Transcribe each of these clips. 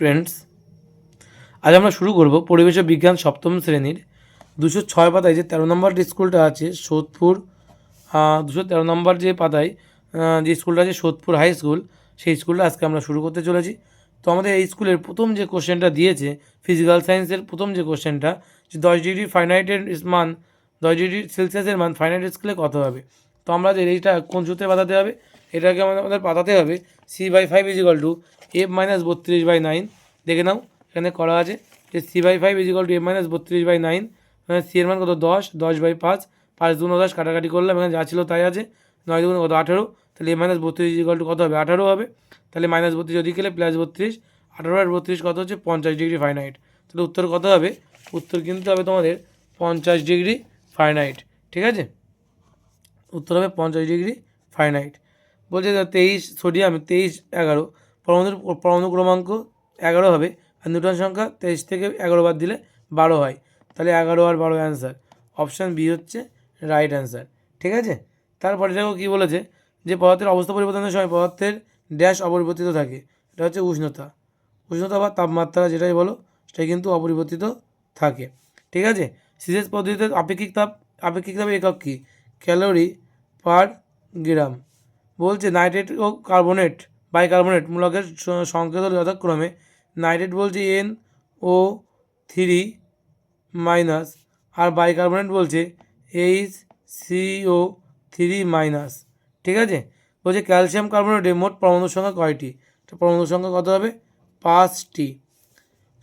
Students, আজ আমরা শুরু করব পরিবেশ বিজ্ঞান সপ্তম শ্রেণীর 206 পাতায় যে 13 নম্বর স্কুলটা আছে সোদপুর, 213 নম্বর যে পাতায় যে স্কুলটা আছে সোদপুর হাই স্কুল, সেই স্কুলটা আজকে আমরা শুরু করতে চলেছি। তো আমাদের এই স্কুলের প্রথম যে কোশ্চেনটা দিয়েছে ফিজিক্যাল সায়েন্সের প্রথম যে কোশ্চেনটা, যে 10 ডিগ্রি ফারেনহাইটের মান 10 ডিগ্রি সেলসিয়াসের মান ফারেনহাইট স্কেলে কত হবে। তো আমাদের এইটা কোন সূত্রে পাঠাতে হবে, এটাকে আমাদের পাঠাতে হবে c/5 = f-32/9। দেখে নাও এখানে করা আছে যে c/5 = f-32/9, মানে সি এর মান কত 10, 10/5, 5 2 10 কাটাকাটি করলাম, এখানে যা ছিল তাই আছে, 9 2 কত 18, তাহলে f-32 = কত হবে 18 হবে। তাহলে -32 যদি গেলে +32, 18 আর 32 কত হচ্ছে 50 ডিগ্রি ফারেনহাইট। তাহলে উত্তর কত হবে, উত্তর কিন্তু হবে তোমাদের 50 ডিগ্রি ফারেনহাইট। ঠিক আছে, উত্তর হবে 50 ডিগ্রি ফারেনহাইট। বলছে 23 সোডিয়াম 23 11, পরমাণু ক্রমাঙ্ক 11 হবে, আর নিউটন সংখ্যা 23 থেকে 11 বাদ দিলে 12 হয়। তাহলে 11 আর 12 অ্যান্সার, অপশান বি হচ্ছে রাইট অ্যান্সার। ঠিক আছে, তারপরে দেখো কী বলেছে, যে পদার্থের অবস্থা পরিবর্তনের সময় পদার্থের ড্যাশ অপরিবর্তিত থাকে। এটা হচ্ছে উষ্ণতা, উষ্ণতা বা তাপমাত্রা যেটাই বলো সেটাই কিন্তু অপরিবর্তিত থাকে। ঠিক আছে, সিরিজ পদ্ধতিতে আপেক্ষিক তাপের একক কী, ক্যালোরি পার গ্রাম। বলছে নাইট্রেট ও কার্বনেট বাইকার্বনেট মূলকের সংকেত হল যথাক্রমে, নাইট্রেট বলছে NO3- আর বাইকার্বনেট বলছে HCO3-। ঠিক আছে, বলছে ক্যালসিয়াম কার্বনেটে মোট পরমাণুর সংখ্যা কয়টি, তো পরমাণুর সংখ্যা কত হবে 5টি।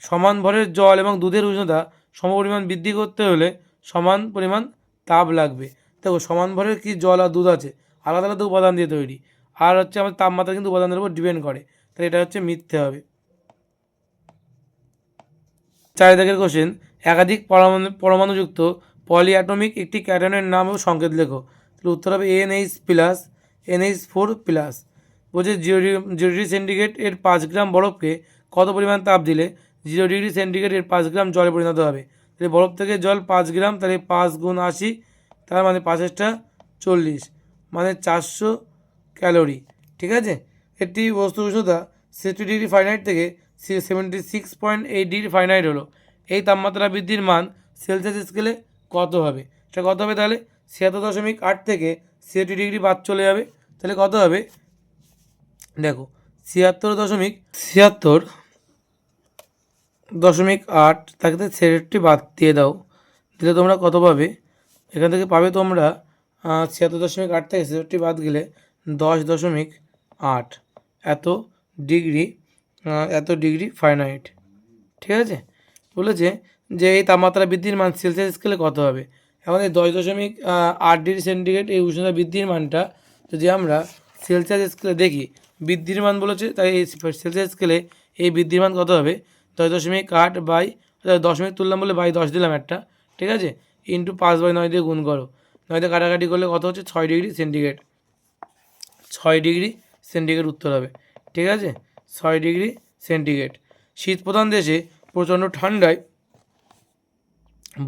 সমান ভরের জল এবং দুধের উষ্ণতা সমপরিমাণ বৃদ্ধি করতে হলে সমান পরিমাণ তাপ লাগবে। দেখো সমান ভরের কি জল আর দুধ আছে, আলাদা আলাদা উপাদান দিয়ে তৈরি, আর হচ্ছে আমাদের তাপমাত্রা কিন্তু উপাদানের উপর ডিপেন্ড করে, তাহলে এটা হচ্ছে মিথ্যে হবে। 4 দাগের কোশ্চেন, একাধিক পরমাণুযুক্ত পলিঅ্যাটমিক একটি ক্যাটায়নের নাম ও সংকেত লেখো। তাহলে উত্তর হবে NH+, NH4+। বলছে 0 ডিগ্রি সেন্টিগ্রেড এর 5 গ্রাম বরফকে কত পরিমাণ তাপ দিলে 0 ডিগ্রি সেন্টিগ্রেড এর 5 গ্রাম জলে পরিণত হবে। তাহলে বরফ থেকে জল 5 গ্রাম, তাহলে 5 × 80, তার মানে 5টা 40, মানে 400 ক্যালোরি। ঠিক আছে, একটি বস্তু উষ্ণতা 60 ডিগ্রি ফারেনহাইট থেকে 76.8 ডিগ্রি ফারেনহাইট হলো, এই তাপমাত্রা বৃদ্ধির মান সেলসিয়াস স্কেলে কত হবে। সেটা কত হবে, তাহলে 76.8 থেকে 60 ডিগ্রি বাদ চলে যাবে, তাহলে কত হবে দেখো 76.8 তাকে 67 বাদ দিয়ে দাও, দিলে তোমরা কত পাবে, এখান থেকে পাবে তোমরা 76.8 থেকে 67 বাদ গেলে 10.8 এত ডিগ্রি ফারেনহাইট। ঠিক আছে, বলেছে যে এই তাপমাত্রা বৃদ্ধির মান সেলসিয়াস স্কেলে কত হবে। এখন এই 10.8 ডিগ্রি সেন্টিগ্রেড এই উষ্ণতা বৃদ্ধির মানটা যদি আমরা সেলসিয়াস স্কেলে দেখি, বৃদ্ধির মান বলেছে, তাই এই সেলসিয়াস স্কেলে এই বৃদ্ধির মান কত হবে 10.8 বাই 10 তুললাম বলে বাই 10 দিলাম একটা, ঠিক আছে, ইন্টু 5/9 দিয়ে গুণ করো, 9 দিয়ে কাটাকাটি করলে কত হচ্ছে 6 ডিগ্রি সেন্টিগ্রেড। 6 ডিগ্রি সেন্টিগ্রেড উত্তর হবে। ঠিক আছে, 6 ডিগ্রি সেন্টিগ্রেড। শীত প্রধান দেশে প্রচণ্ড ঠান্ডায়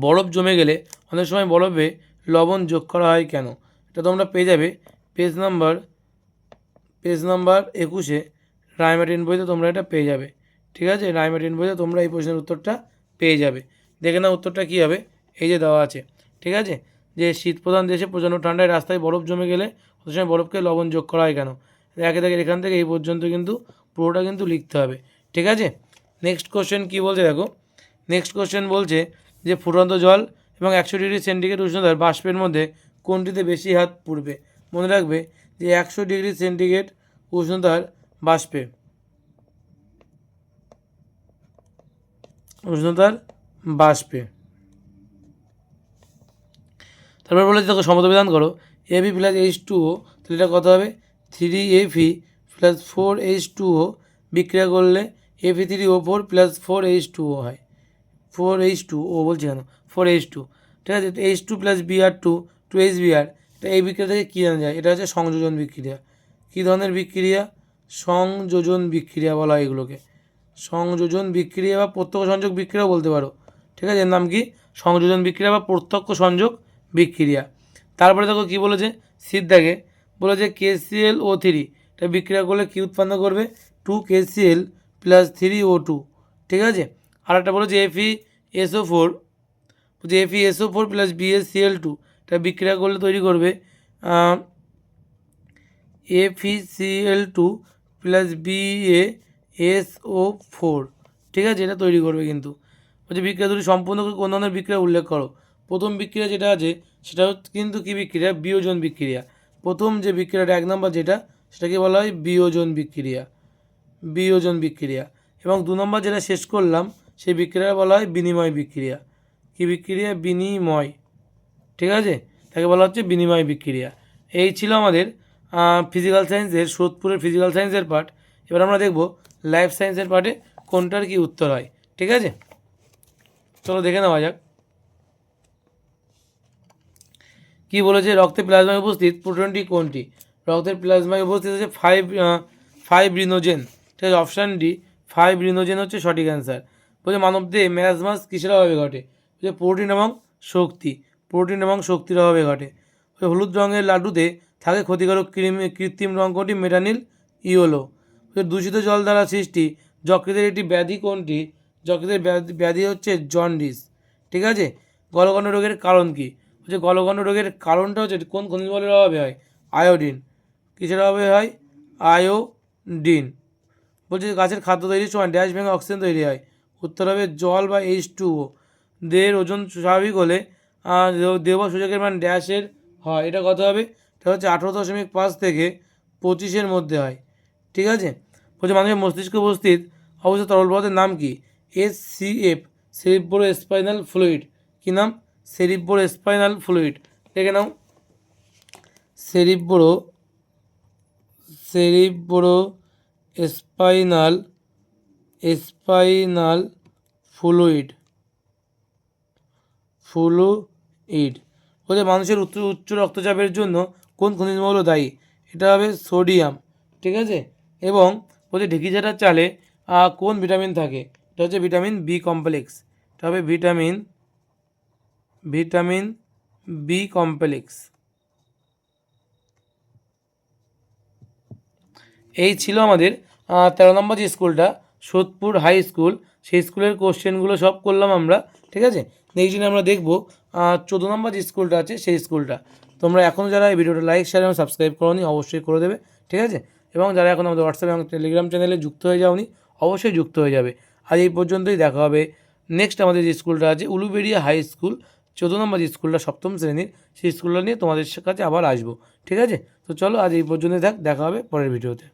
বরফ জমে গেলে অনেক সময় বরফে লবণ যোগ করা হয় কেন। এটা তোমরা পেয়ে যাবে পেজ নাম্বার 21 রায়মার্টিন বইতে তোমরা এটা পেয়ে যাবে। ঠিক আছে, রায়মার্টিন বইতে তোমরা এই প্রশ্নের উত্তরটা পেয়ে যাবে। দেখে নাও উত্তরটা কী হবে, এই যে দেওয়া আছে। ঠিক আছে, যে শীত প্রধান দেশে প্রচণ্ড ঠান্ডায় রাস্তায় বরফ জমে গেলে অনেক সময় বরফকে লবণ যোগ করা হয় কেন। একে থেকে এখান থেকে এই পর্যন্ত কিন্তু পুরোটা কিন্তু লিখতে হবে। ঠিক আছে, নেক্সট কোশ্চেন কী বলছে দেখো, নেক্সট কোশ্চেন বলছে যে ফুটন্ত জল এবং 100 ডিগ্রি সেন্টিগ্রেড উষ্ণতার বাষ্পের মধ্যে কোনটিতে বেশি হাত পুড়বে। মনে রাখবে যে 100 ডিগ্রি সেন্টিগ্রেড উষ্ণতার বাষ্পে তারপর বলেছে দেখো সমতবিধান করো, Ab + H2O, তাহলে এটা কত হবে 3Fe + 4H2O বিক্রিয়া করলে Fe3O4 + 4H2O হয়। 4H2O বলছি কেন 4H2, ঠিক আছে, H2 + Br2 2HBr, এটা এই বিক্রিয়া থেকে কী জানা যায়, এটা হচ্ছে সংযোজন বিক্রিয়া। কী ধরনের বিক্রিয়া, সংযোজন বিক্রিয়া বলা হয় এগুলোকে, সংযোজন বিক্রিয়া বা প্রত্যক্ষ সংযোগ বিক্রিয়াও বলতে পারো। ঠিক আছে, এর নাম কি সংযোজন বিক্রিয়া বা প্রত্যক্ষ সংযোগ বিক্রিয়া। তারপরে দেখো কী বলেছে, শীত দাগে বলেছে KClO3, এটা বিক্রিয়া করলে কী উৎপন্ন করবে 2KCl প্লাস 3O2, ঠিক আছে। আর একটা বলেছে FeSO4, বলছে FeSO4 প্লাস BaCl2, এটা বিক্রিয়া করলে তৈরি করবে FeCl2 প্লাস BaSO4, ঠিক আছে, এটা তৈরি করবে কিন্তু। বলছে বিক্রিয়া দুটি সম্পূর্ণ করে কোন ধরনের বিক্রিয়া উল্লেখ করো। প্রথম বিক্রিয়া যেটা আছে সেটা কিন্তু কী বিক্রিয়া? বিয়োজন বিক্রিয়া। প্রথম যে বিক্রিয়াটা 1 নম্বর যেটা, সেটাকে বলা হয় বিয়োজন বিক্রিয়া, বিয়োজন বিক্রিয়া। এবং 2 নম্বর যেটা শেষ করলাম সেই বিক্রিয়া বলা হয় বিনিময় বিক্রিয়া। কী বিক্রিয়া? বিনিময়, ঠিক আছে, তাকে বলা হচ্ছে বিনিময় বিক্রিয়া। এই ছিল আমাদের ফিজিক্যাল সায়েন্সের, সোদপুরের ফিজিক্যাল সায়েন্সের পার্ট। এবার আমরা দেখব লাইফ সায়েন্সের পার্টে কোনটার কি উত্তর হয়, ঠিক আছে। চলো দেখে নেওয়া যাক কী বলেছে। রক্তে প্লাজমায় উপস্থিত প্রোটনটি কোনটি? রক্তের প্লাজমায় উপস্থিত আছে 5 রিনোজেন, ঠিক আছে, অপশান ডি 5 রিনোজেন হচ্ছে সঠিক অ্যান্সার। বলছে মানবদেহে ম্যারাজমাস কিসের অভাবে ঘটে? বলছে প্রোটিন এবং শক্তি, প্রোটিন এবং শক্তির অভাবে ঘটে। হলুদ রঙের লাড্ডুতে থাকে ক্ষতিকারক কৃত্রিম রঙ কোনটি? Metanil yellow. দূষিত জল দ্বারা সৃষ্টি যকৃতের একটি ব্যাধি কোনটি? যকৃতের ব্যাধি হচ্ছে জন্ডিস, ঠিক আছে। গলগণ্ড রোগের কারণ কী? হচ্ছে গলগণ্ড রোগের কারণটা হচ্ছে কোন খনিজ লবণের অভাবে হয়? আয়োডিন। কিসের অভাবে হয়? আয়োডিন। বলছে গাছের খাদ্য তৈরির সময় ড্যাশ ভেঙে অক্সিজেন তৈরি হয়। উত্তর হবে জল বা H2O। দেহের ওজন স্বাভাবিক হলে দেহ বা সূচকের মান ড্যাশের হয়, এটা কত হবে? এটা হচ্ছে 18.5 থেকে 25-এর মধ্যে হয়, ঠিক আছে। বলছে মানুষের মস্তিষ্কে উপস্থিত অবস্থিত তরল পদার্থের নাম কি? SCF, cerebro spinal fluid. কী নাম? Cerebro spinal fluid. দেখে নাও, সেরিব্রো স্পাইনাল ফ্লুইড। বলছে মানুষের উচ্চ রক্তচাপের জন্য কোন খনিজ মৌল দায়ী? এটা হবে সোডিয়াম, ঠিক আছে। এবং বলছে ঢেঁকিঝাটার চালে কোন ভিটামিন থাকে? এটা হচ্ছে ভিটামিন বি কমপ্লেক্স, এটা হবে ভিটামিন বি কমপ্লেক্স। এই ছিল আমাদের 13 নম্বর যে স্কুলটা, সোদপুর হাই স্কুল, সেই স্কুলের কোশ্চেনগুলো সব করলাম আমরা, ঠিক আছে। নেক্সট দিন আমরা দেখব 14 নম্বর যে স্কুলটা আছে সেই স্কুলটা। তোমরা এখনও যারা এই ভিডিওটা লাইক শেয়ার এবং সাবস্ক্রাইব করোনি অবশ্যই করে দেবে, ঠিক আছে। এবং যারা এখন আমাদের হোয়াটসঅ্যাপ এবং টেলিগ্রাম চ্যানেলে যুক্ত হয়ে যাওনি অবশ্যই যুক্ত হয়ে যাবে। আজ এই পর্যন্তই, দেখা হবে নেক্সট আমাদের যে স্কুলটা আছে উলুবেড়িয়া হাই স্কুল, 14 নম্বর যে স্কুলটা 7ম শ্রেণীর, সেই স্কুলটা নিয়ে তোমাদের কাছে আবার আসবো, ঠিক আছে। তো চলো আজ এই পর্যন্তই থাক, দেখা হবে পরের ভিডিওতে।